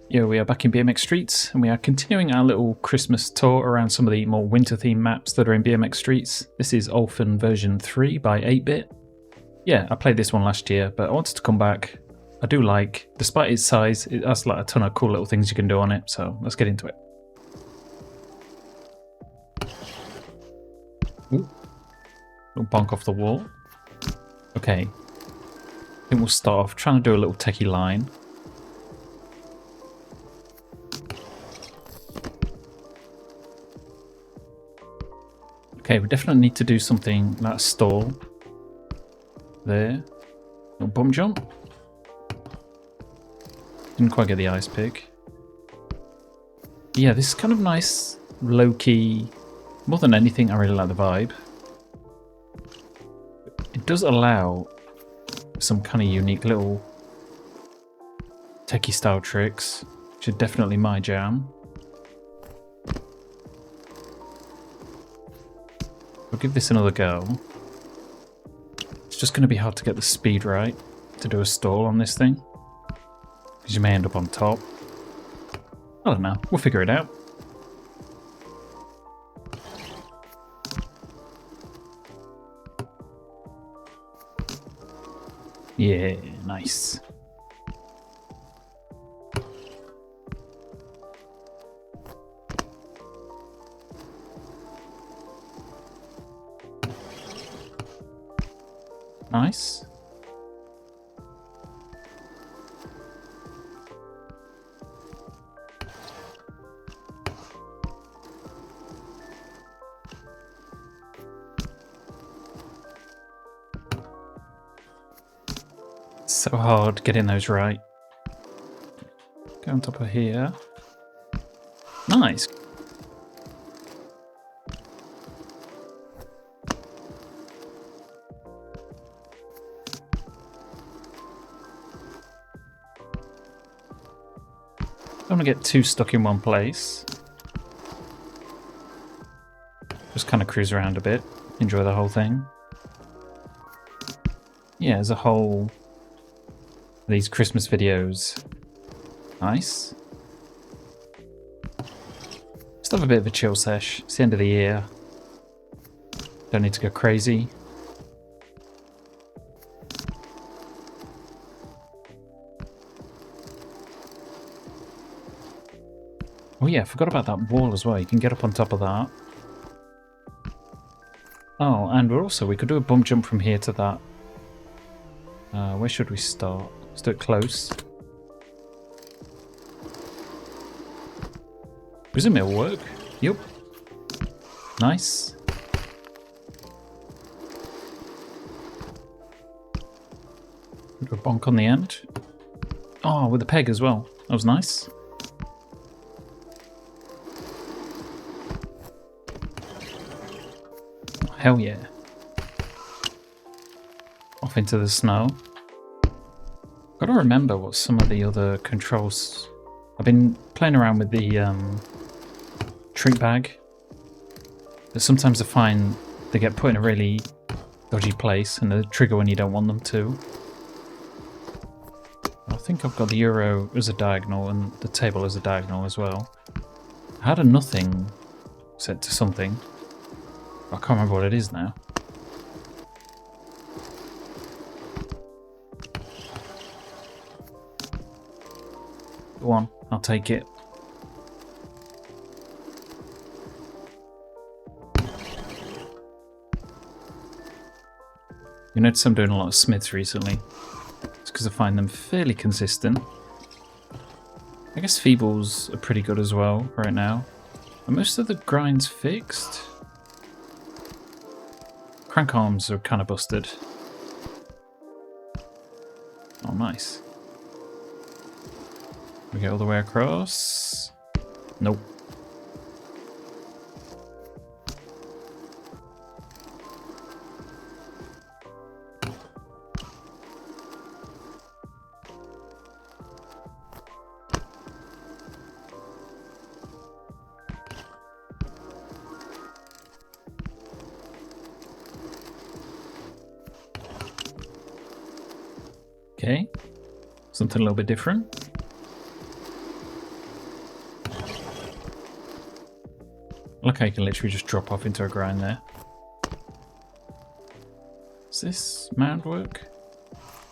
Yeah, we are back in BMX Streets, and we are continuing our little Christmas tour around some of the more winter-themed maps that are in BMX Streets. This is Olphin version 3 by 8-bit. Yeah, I played this one last year, but I wanted to come back. I do like, despite its size, it has like a ton of cool little things you can do on it, so let's get into it. Ooh. Little bonk off the wall. Okay. I think we'll start off trying to do a little techie line. Okay, we definitely need to do something like a stall. There. Little bump jump. Didn't quite get the ice pick. Yeah, this is kind of nice, low-key. More than anything, I really like the vibe. It does allow some kind of unique little techie style tricks, which are definitely my jam. I'll give this another go. It's just going to be hard to get the speed right to do a stall on this thing, because you may end up on top. I don't know, we'll figure it out. Yeah, nice. Nice. So hard getting those right. Go on top of here. Nice. Don't want to get too stuck in one place. Just kind of cruise around a bit, enjoy the whole thing. Yeah, as a whole, these Christmas videos, nice. Just have a bit of a chill sesh. It's the end of the year. Don't need to go crazy. Oh yeah, I forgot about that wall as well. You can get up on top of that. Oh, and we could do a bump jump from here to that. Where should we start? Let's do it close. Presume it'll work. Yup. Nice. Do a bonk on the end. Oh, with the peg as well. That was nice. Hell yeah. Off into the snow. Gotta remember what some of the other controls... I've been playing around with the trick bag. But sometimes I find they get put in a really dodgy place and they trigger when you don't want them to. I think I've got the Euro as a diagonal and the table as a diagonal as well. I had a nothing set to something. I can't remember what it is now. Go on, I'll take it. You notice I'm doing a lot of Smiths recently. It's because I find them fairly consistent. I guess Feebles are pretty good as well right now. Are most of the grinds fixed? Crank arms are kind of busted. Oh, nice. We get all the way across. Nope. Okay. Something a little bit different. Look how you can literally just drop off into a grind there. Does this mound work?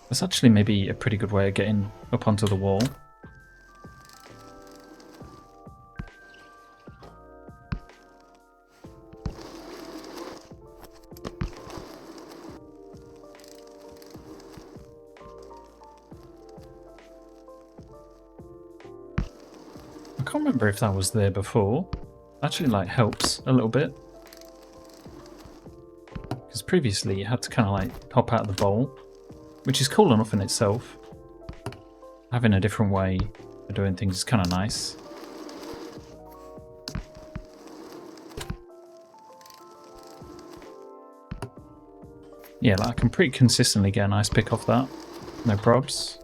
That's actually maybe a pretty good way of getting up onto the wall. I can't remember if that was there before. Actually, like, helps a little bit. Because previously you had to kind of like hop out of the bowl, which is cool enough in itself. Having a different way of doing things is kind of nice. Yeah, like I can pretty consistently get a nice pick off that. No probs.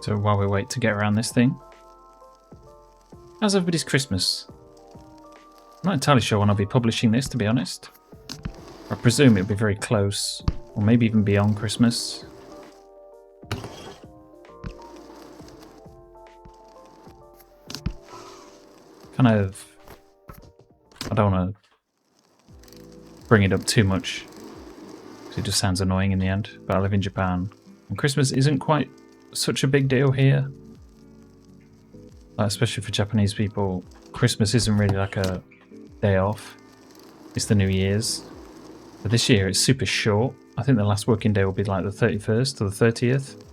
So while we wait to get around this thing, how's everybody's Christmas? I'm not entirely sure when I'll be publishing this, to be honest. I presume it'll be very close, or maybe even beyond Christmas. Kind of, I don't want to bring it up too much, because it just sounds annoying in the end, but I live in Japan, and Christmas isn't quite such a big deal here. Like, especially for Japanese people, Christmas isn't really like a day off. It's the New Year's. But this year it's super short. I think the last working day will be like the 31st or the 30th.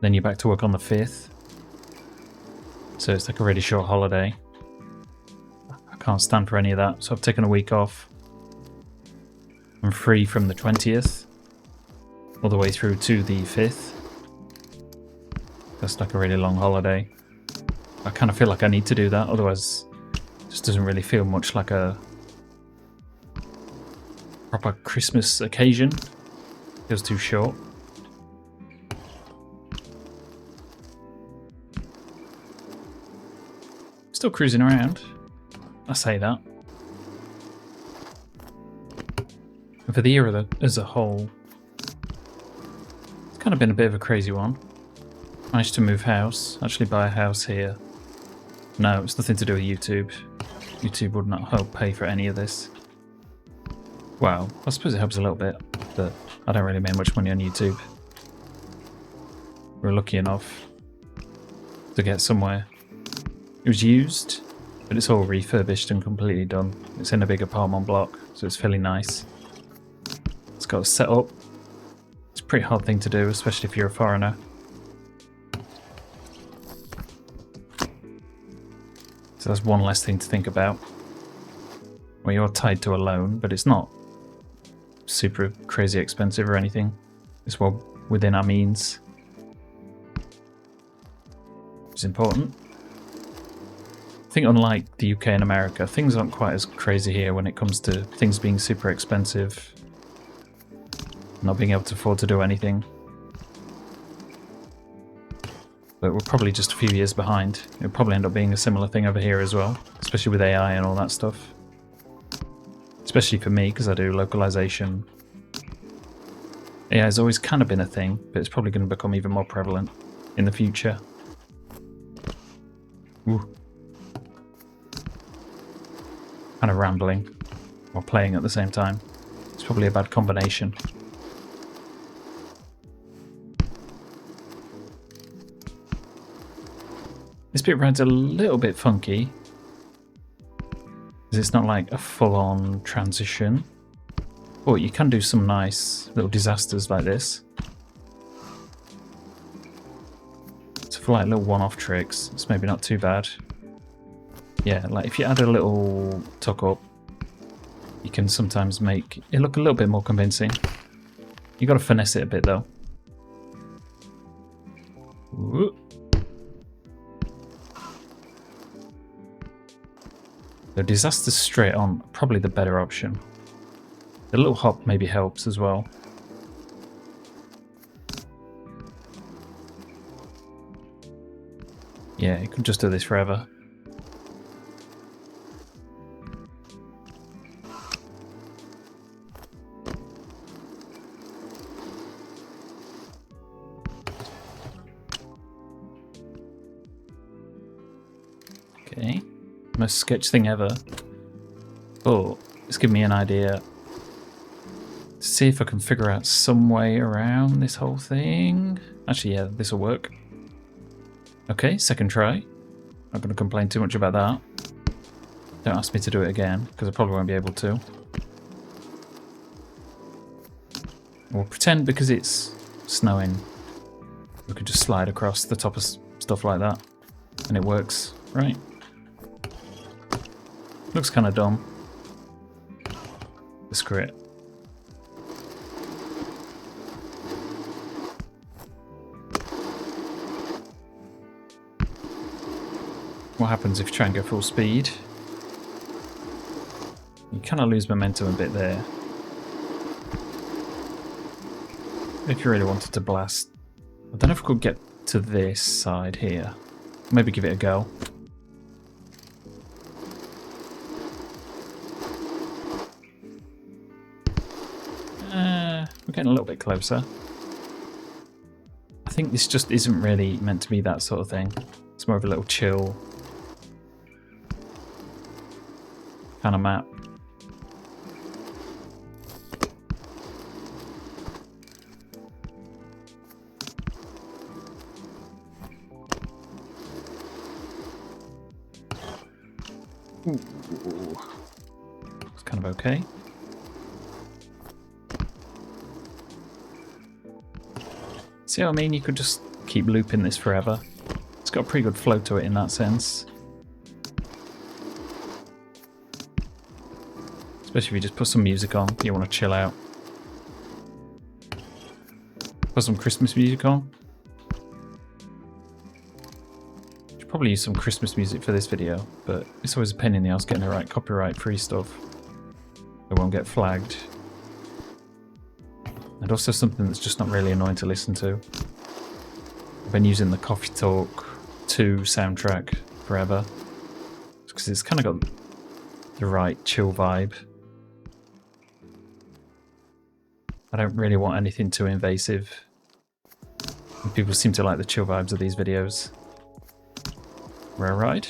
Then you're back to work on the 5th. So it's like a really short holiday. I can't stand for any of that, so I've taken a week off. I'm free from the 20th all the way through to the 5th. That's like a really long holiday. I kind of feel like I need to do that, otherwise it just doesn't really feel much like a proper Christmas occasion. It feels too short. Still cruising around. I say that. And for the year as a whole, it's kind of been a bit of a crazy one. Managed to move house, actually buy a house here. No, it's nothing to do with YouTube. YouTube would not help pay for any of this. Well, I suppose it helps a little bit, but I don't really make much money on YouTube. We're lucky enough to get somewhere. It was used, but it's all refurbished and completely done. It's in a big apartment block, so it's fairly nice. It's got a setup. It's a pretty hard thing to do, especially if you're a foreigner. So that's one less thing to think about. Well, you're tied to a loan, but it's not super crazy expensive or anything. It's well within our means. It's important. I think unlike the UK and America, things aren't quite as crazy here when it comes to things being super expensive, not being able to afford to do anything. But we're probably just a few years behind. It'll probably end up being a similar thing over here as well, especially with AI and all that stuff. Especially for me, because I do localization. AI has always kind of been a thing, but it's probably going to become even more prevalent in the future. Ooh. Kind of rambling while playing at the same time. It's probably a bad combination. This bit ride's a little bit funky, because it's not like a full-on transition, but you can do some nice little disasters like this. So for like little one-off tricks, it's maybe not too bad. Yeah, like if you add a little tuck up, you can sometimes make it look a little bit more convincing. You got to finesse it a bit though. Ooh. The disasters straight on, probably the better option. The little hop maybe helps as well. Yeah, you could just do this forever. Most sketch thing ever. Oh, it's given me an idea. See if I can figure out some way around this whole thing. Actually, yeah, this will work. Okay, second try. Not going to complain too much about that. Don't ask me to do it again, because I probably won't be able to. We'll pretend because it's snowing, we could just slide across the top of stuff like that, and it works, right? Looks kind of dumb. But screw it. What happens if you try and go full speed? You kind of lose momentum a bit there. If you really wanted to blast. I don't know if I could get to this side here. Maybe give it a go. We're getting a little bit closer. I think this just isn't really meant to be that sort of thing. It's more of a little chill kind of map. Ooh. It's kind of okay. See what I mean? You could just keep looping this forever. It's got a pretty good flow to it in that sense. Especially if you just put some music on, you want to chill out. Put some Christmas music on. Should probably use some Christmas music for this video, but it's always a pain in the ass getting the right copyright-free stuff. It won't get flagged. And also something that's just not really annoying to listen to. I've been using the Coffee Talk 2 soundtrack forever. Because it's kind of got the right chill vibe. I don't really want anything too invasive. And people seem to like the chill vibes of these videos. Rare ride.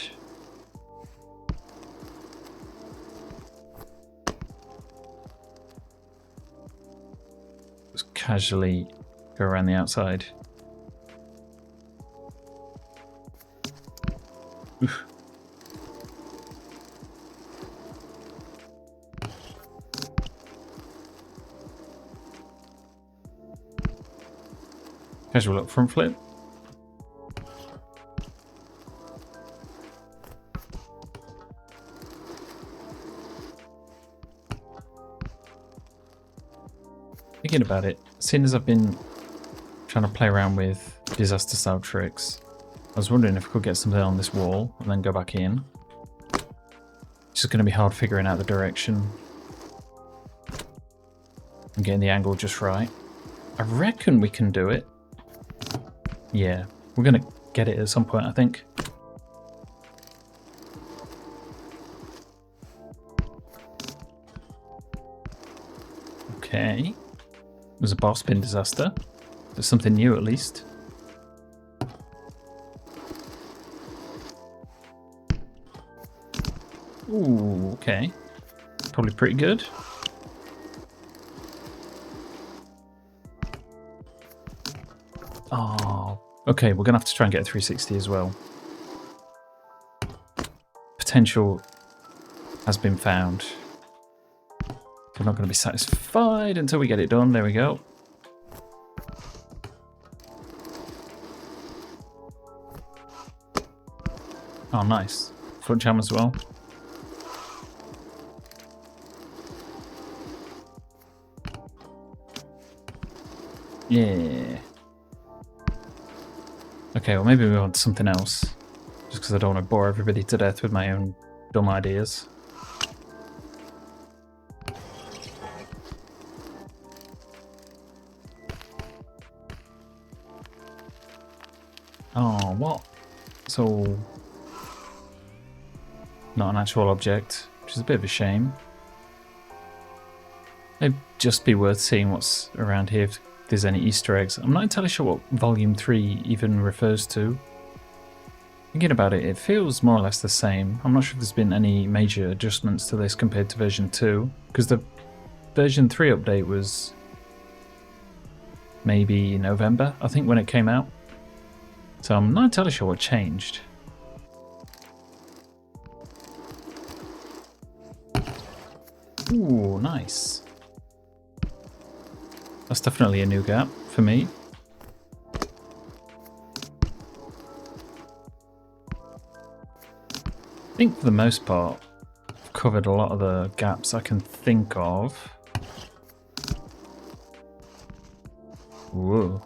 Just casually go around the outside. Oof. Casual up front flip. Thinking about it, seeing as I've been trying to play around with disaster style tricks, I was wondering if I could get something on this wall and then go back in. It's just going to be hard figuring out the direction and getting the angle just right. I reckon we can do it. Yeah, we're going to get it at some point, I think. Okay. There's a bar spin disaster. There's something new at least. Ooh, okay. Probably pretty good. Oh, okay, we're going to have to try and get a 360 as well. Potential has been found. We're not going to be satisfied until we get it done. There we go. Oh, nice. Front jam as well. Yeah. Okay, well maybe we want something else. Just because I don't want to bore everybody to death with my own dumb ideas. Oh, what? So, not an actual object, which is a bit of a shame. It'd just be worth seeing what's around here if there's any Easter eggs. I'm not entirely sure what Volume 3 even refers to. Thinking about it, it feels more or less the same. I'm not sure if there's been any major adjustments to this compared to version 2, because the version 3 update was maybe November, I think, when it came out. So I'm not entirely sure what changed. Ooh, nice. That's definitely a new gap for me. I think for the most part, I've covered a lot of the gaps I can think of. Whoa.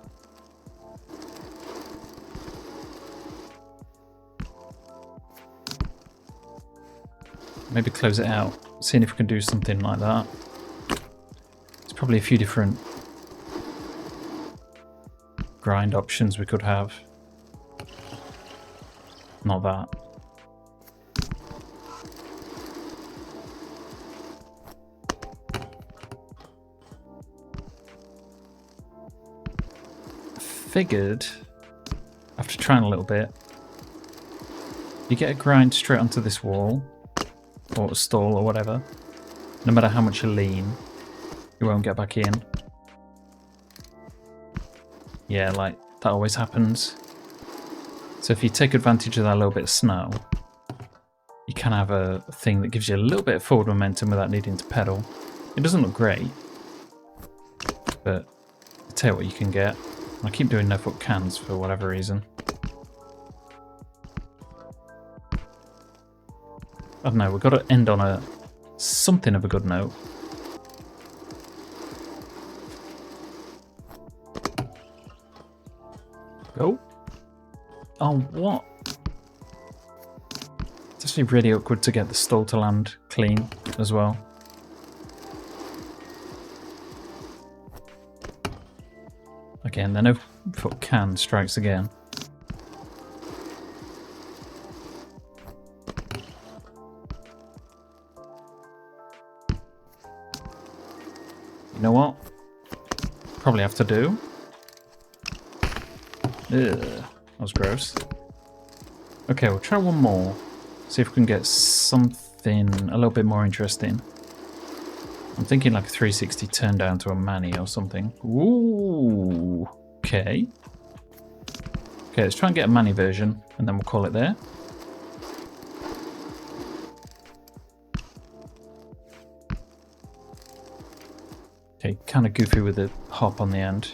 Maybe close it out, seeing if we can do something like that. There's probably a few different grind options we could have. Not that. Figured, after trying a little bit, you get a grind straight onto this wall, or a stall or whatever, no matter how much you lean, you won't get back in. Yeah, like, that always happens. So if you take advantage of that little bit of snow, you can have a thing that gives you a little bit of forward momentum without needing to pedal. It doesn't look great, but I'll tell you what you can get. I keep doing no-foot cans for whatever reason. I don't know, we've got to end on something of a good note. Go. Oh, what? It's actually really awkward to get the stall to land clean as well. Again, the no-foot can strikes again. You know what? Probably have to do. Ugh, that was gross. Okay, we'll try one more. See if we can get something a little bit more interesting. I'm thinking like a 360 turn down to a mani or something. Ooh, okay. Okay, let's try and get a mani version, and then we'll call it there. Okay, kind of goofy with the hop on the end.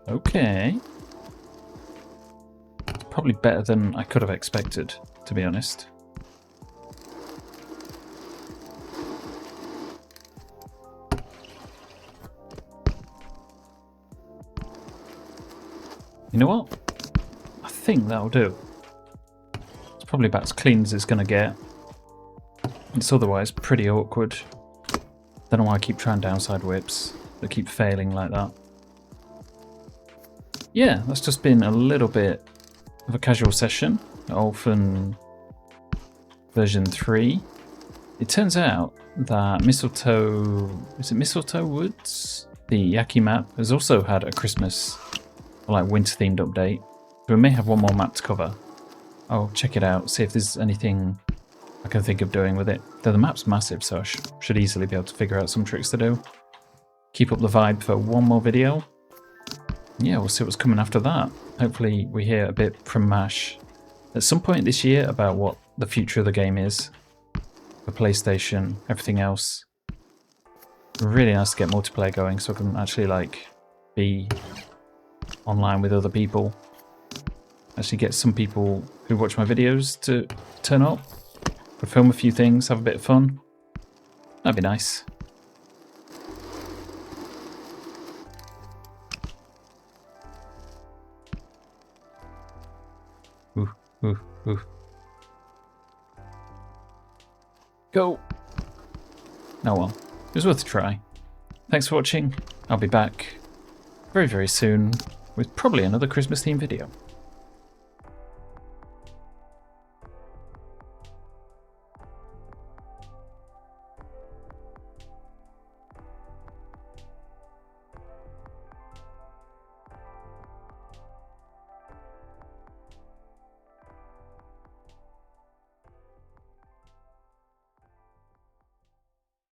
Okay. Probably better than I could have expected, to be honest. You know what? I think that'll do. It's probably about as clean as it's going to get. It's otherwise pretty awkward. Don't know why I keep trying downside whips. They keep failing like that. Yeah, that's just been a little bit of a casual session at Olfen version 3. It turns out that Mistletoe... is it Mistletoe Woods? The Yaki map has also had a Christmas, or like winter-themed update. So we may have one more map to cover. I'll check it out, see if there's anything I can think of doing with it. Though the map's massive, so I should easily be able to figure out some tricks to do. Keep up the vibe for one more video. Yeah, we'll see what's coming after that. Hopefully we hear a bit from MASH at some point this year about what the future of the game is. For PlayStation, everything else. Really nice to get multiplayer going so I can actually like be online with other people. Actually get some people who watch my videos to turn up. Could film a few things, have a bit of fun. That'd be nice. Ooh, ooh. Go! Oh well, it was worth a try. Thanks for watching. I'll be back very, very soon with probably another Christmas themed video.